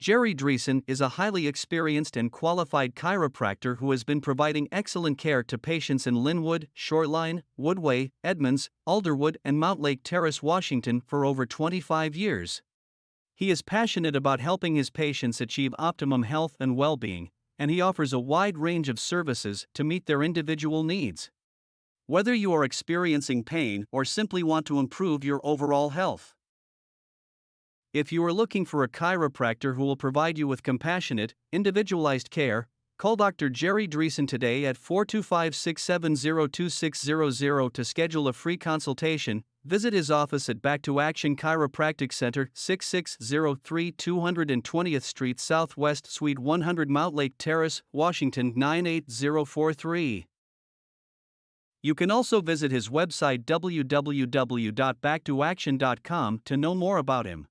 Jerry Dreesen is a highly experienced and qualified chiropractor who has been providing excellent care to patients in Linwood, Shoreline, Woodway, Edmonds, Alderwood, and Mountlake Terrace, Washington for over 25 years. He is passionate about helping his patients achieve optimum health and well-being, and he offers a wide range of services to meet their individual needs. Whether you are experiencing pain or simply want to improve your overall health. If you are looking for a chiropractor who will provide you with compassionate, individualized care, call Dr. Jerry Dreesen today at 425-670-2600 to schedule a free consultation. Visit his office at Back to Action Chiropractic Center, 6603 220th Street Southwest, Suite 100, Mountlake Terrace, Washington 98043. You can also visit his website www.backtoaction.com to know more about him.